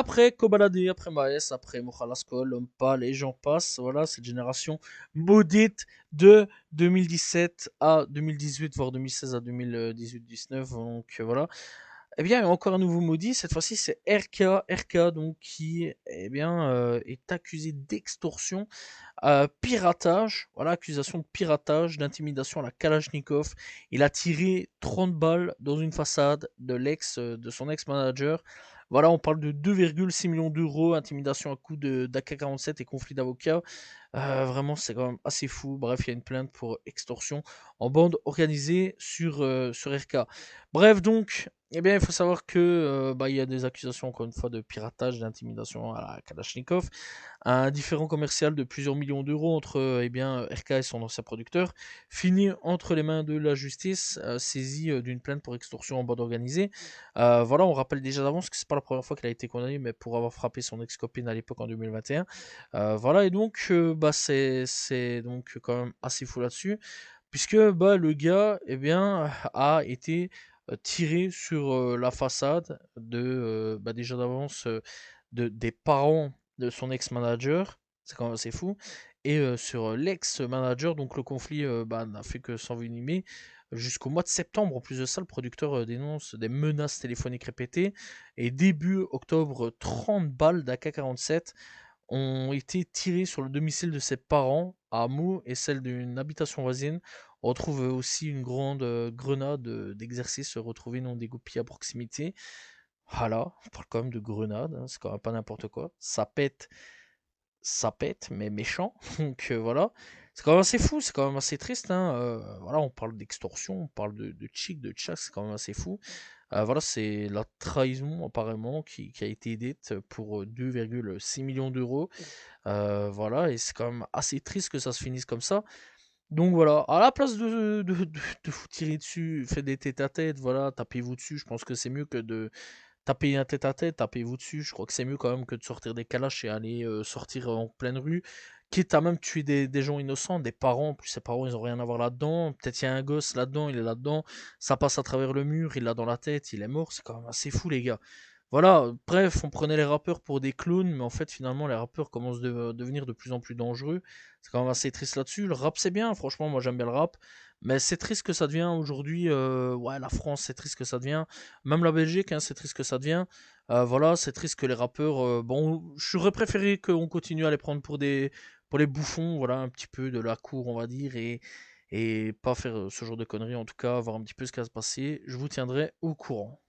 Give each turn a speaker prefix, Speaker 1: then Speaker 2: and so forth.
Speaker 1: Après Kobalade, après Maes, après Mokhalasko, Lompal et j'en passe. Voilà, cette génération maudite de 2017 à 2018, voire 2016 à 2018-19. Donc voilà. Eh bien, encore un nouveau maudit. Cette fois-ci, c'est RK, donc qui, eh bien, est accusé d'extorsion, piratage. Voilà, accusation de piratage, d'intimidation à la Kalachnikov. Il a tiré 30 balles dans une façade de son ex-manager. Voilà, on parle de 2,6 millions d'euros, intimidation à coup d'AK-47 et conflit d'avocats. Vraiment, c'est quand même assez fou. Bref, il y a une plainte pour extorsion en bande organisée sur RK. Bref, donc, eh bien, il faut savoir que il y a des accusations, encore une fois, de piratage, d'intimidation à la Kalachnikov. Un différend commercial de plusieurs millions d'euros entre RK et son ancien producteur finit entre les mains de la justice, saisie d'une plainte pour extorsion en bande organisée. Voilà, on rappelle déjà d'avance que c'est pas la première fois qu'il a été condamné, mais pour avoir frappé son ex-copine à l'époque en 2021. Voilà, et donc c'est donc quand même assez fou là-dessus, puisque le gars a été tiré sur la façade déjà d'avance des parents de son ex-manager, c'est quand même assez fou, et sur l'ex-manager, donc le conflit n'a fait que s'envenimer jusqu'au mois de septembre. En plus de ça, le producteur dénonce des menaces téléphoniques répétées, et début octobre, 30 balles d'AK-47 ont été tirées sur le domicile de ses parents à Meaux et celle d'une habitation voisine. On retrouve aussi une grande grenade d'exercice retrouvée non dégoupillée à proximité. Voilà, on parle quand même de grenade, hein, c'est quand même pas n'importe quoi. Ça pète, mais méchant. Donc voilà, c'est quand même assez fou, c'est quand même assez triste, hein. Voilà, on parle d'extorsion, on parle de chic, de tchak, c'est quand même assez fou. Voilà, c'est la trahison apparemment qui a été dite pour 2,6 millions d'euros. Voilà, et c'est quand même assez triste que ça se finisse comme ça. Donc voilà, à la place de vous tirer dessus, faites des tête à tête, voilà, tapez-vous dessus. Je pense que c'est mieux que de taper un tête à tête, tapez-vous dessus. Je crois que c'est mieux quand même que de sortir des calaches et aller sortir en pleine rue. Quitte à même tuer des gens innocents, des parents. En plus, ces parents, ils ont rien à voir là-dedans. Peut-être il y a un gosse là-dedans, il est là-dedans. Ça passe à travers le mur, il l'a dans la tête, il est mort. C'est quand même assez fou, les gars. Voilà, bref, on prenait les rappeurs pour des clowns, mais en fait, finalement, les rappeurs commencent de devenir de plus en plus dangereux. C'est quand même assez triste là-dessus. Le rap, c'est bien, franchement, moi j'aime bien le rap. Mais c'est triste que ça devient aujourd'hui. Ouais, la France, c'est triste que ça devient. Même la Belgique, hein, c'est triste que ça devient. Voilà, c'est triste que les rappeurs. Bon, j'aurais préféré qu'on continue à les prendre pour les bouffons, voilà, un petit peu de la cour, on va dire, et pas faire ce genre de conneries, en tout cas, voir un petit peu ce qui va se passer. Je vous tiendrai au courant.